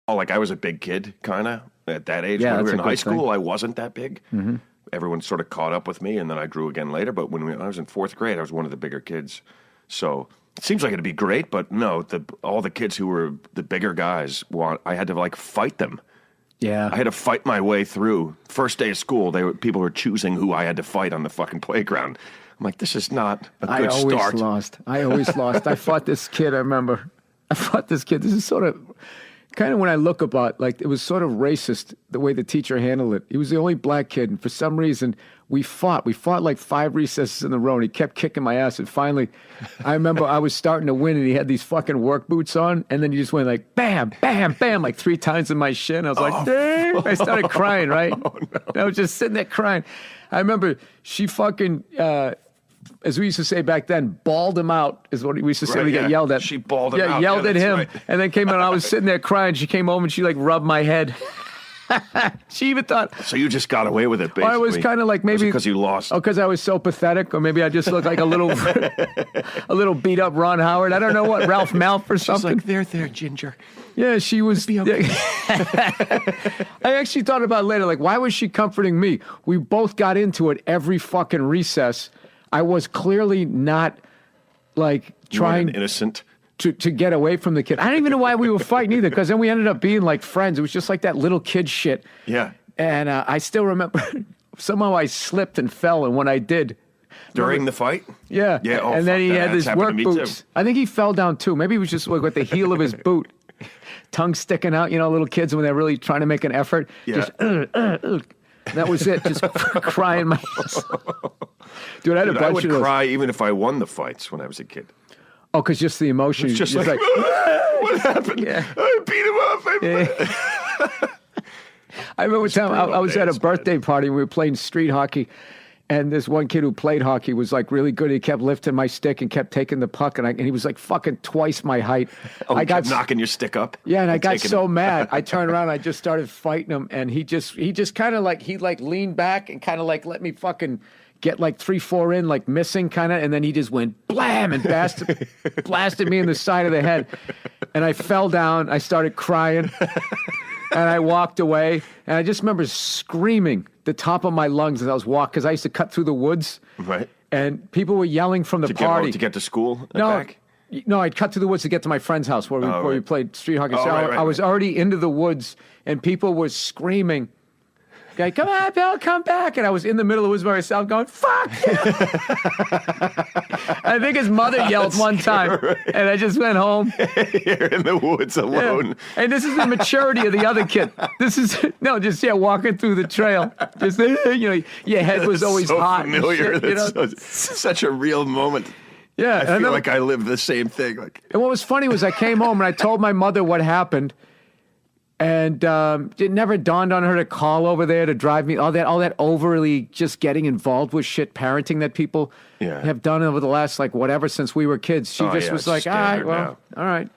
like I was a big kid, kind of at that age. Yeah, when we that's were in a high good thing. school, I wasn't that big. Everyone sort of caught up with me, and then I grew again later. But when I was in fourth grade, I was one of the bigger kids. So it seems like it'd be great, but no. All the kids who were the bigger guys, I had to like fight them. Yeah. I had to fight my way through. First day of school, people were choosing who I had to fight on the fucking playground. I'm like, this is not a good start. I always lost. I fought this kid, I remember. I fought this kid. This is sort of, kind of when I look about, like, it was sort of racist, the way the teacher handled it. He was the only black kid, and for some reason, we fought. We fought like 5 recesses in a row, and he kept kicking my ass, and finally, I remember I was starting to win, and he had these fucking work boots on, and then he just went like, bam, bam, bam, like 3 times in my shin. I was like, damn. I started crying, right? Oh, no. And I was just sitting there crying. I remember she fucking... as we used to say back then, balled him out is what we used to say when we get yelled at. She balled him out. Yeah, yelled at him, right. and then came out. I was sitting there crying. She came over and she like rubbed my head. She even thought. So you just got away with it, basically. I was kind of like maybe because you lost. Oh, because I was so pathetic, or maybe I just looked like a little beat up Ron Howard. I don't know what, Ralph Malph or something. She's like, there, Ginger. Yeah, she was. Okay. I actually thought about it later, like, why was she comforting me? We both got into it every fucking recess. I was clearly not, like, trying innocent to get away from the kid. I don't even know why we were fighting either, because then we ended up being like friends. It was just like that little kid shit. Yeah. And I still remember somehow I slipped and fell, and when I did. During the fight? Yeah. Yeah. Oh, and then he had That's his work happened to me boots. too. I think he fell down too. Maybe he was just like with the heel of his boot. Tongue sticking out, little kids when they're really trying to make an effort. Yeah. Just, that was it, just crying my ass. Dude, I had a bunch I would of those. cry even if I won the fights when I was a kid. Oh, because just the emotion. It's just like what happened? Yeah. I beat him up. I remember one time I was at a days, birthday party and we were playing street hockey, and this one kid who played hockey was like really good. He kept lifting my stick and kept taking the puck, and he was like fucking twice my height. Oh, I got knocking your stick up. Yeah, and I got taking so it. mad. I turned around, and I just started fighting him, and he just kind of like he leaned back and kind of like let me fucking get like 3-4 in, like missing kind of, and then he just went blam and blasted me in the side of the head, and I fell down. I started crying. And I walked away, and I just remember screaming the top of my lungs as I was walking, because I used to cut through the woods. Right. And people were yelling from the party. To get to school and No, back? no, I'd cut through the woods to get to my friend's house where we played street hockey. So right, I was already into the woods, and people were screaming, like, come on, Bill, come back. And I was in the middle of the woods by myself going, fuck you. I think his mother yelled one time, and I just went home. You're in the woods alone. Yeah. And this is the maturity of the other kid. This is, walking through the trail. Just, your head was always so hot. familiar. And shit, That's such a real moment. Yeah. I feel like I lived the same thing. And what was funny was I came home and I told my mother what happened. And it never dawned on her to call over there to drive me, all that overly just getting involved with shit parenting that people have done over the last, like, whatever, since we were kids. She was like, all right, well, all right.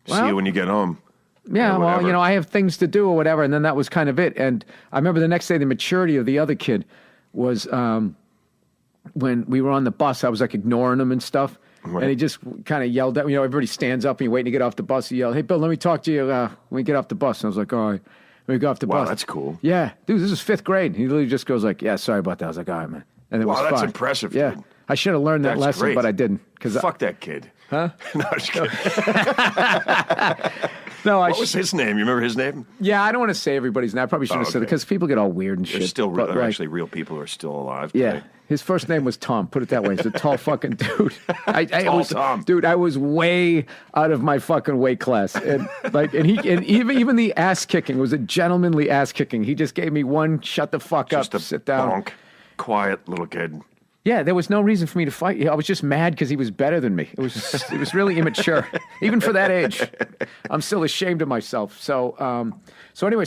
Well, see you when you get home. Yeah, well, I have things to do or whatever. And then that was kind of it. And I remember the next day, the maturity of the other kid was when we were on the bus, I was like ignoring him and stuff. Right. And he just kind of yelled at me. Everybody stands up and you're waiting to get off the bus. He yelled, hey, Bill, let me talk to you when we get off the bus. And I was like, all right, when we go off the bus. Wow, that's cool. Yeah. Dude, this is 5th grade. And he literally just goes like, yeah, sorry about that. I was like, all right, man. And it was that's fine. impressive, yeah. dude. I should have learned that lesson, great. but I didn't. Fuck that kid. Huh? No, I'm just kidding. What was his name? You remember his name? Yeah, I don't want to say everybody's name. I probably shouldn't have said it because people get all weird and shit. There's still actually real people who are still alive today. Yeah. His first name was Tom. Put it that way. He's a tall fucking dude. Tom. Dude, I was way out of my fucking weight class, and even the ass kicking was a gentlemanly ass kicking. He just gave me one shut the fuck Just up, a sit down. Bonk, quiet little kid. Yeah, there was no reason for me to fight. I was just mad because he was better than me. It was really immature, even for that age. I'm still ashamed of myself. So anyway.